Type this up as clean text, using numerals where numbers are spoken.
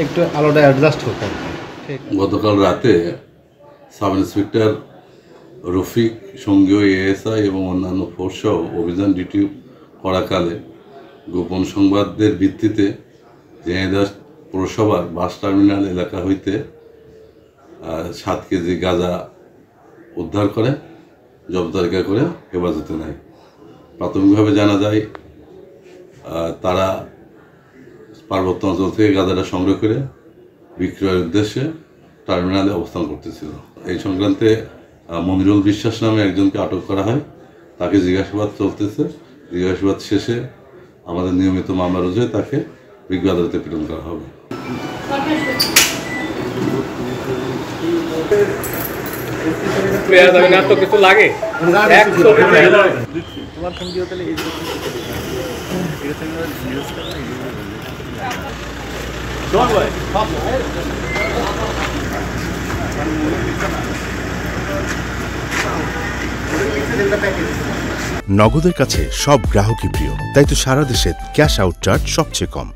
একটু আলোটা অ্যাডজাস্ট হতো। গতকাল রাতে সাব ইন্সপেক্টর রফিক, সঙ্গীয় এএসআই এবং অন্যান্য ফোর্স সহ অভিযান ডিউটি করাকালে গোপন সংবাদের ভিত্তিতে ঝিনাইদহ পৌরসভার বাস টার্মিনাল এলাকা হইতে 7 কেজি গাঁজা উদ্ধার করে জব্দ তালিকা করে হেফাজতে নেয়। প্রাথমিকভাবে জানা যায় তারা পার্বত্য অঞ্চল থেকে গাঁজাটা সংগ্রহ করে বিক্রয়ের উদ্দেশ্যে টার্মিনালে অবস্থান করতেছিল। এই সংক্রান্তে মনিরুল বিশ্বাস নামে একজনকে আটক করা হয়। তাকে জিজ্ঞাসাবাদ চলতেছে। জিজ্ঞাসাবাদ শেষে আমাদের নিয়মিত মামলা রুজু তাকে বিজ্ঞ আদালতে প্রেরণ করা হবে। নগদের কাছে সব গ্রাহকই প্রিয়, তাই তো সারা দেশে ক্যাশ আউট চার্জ সবচেয়ে কম।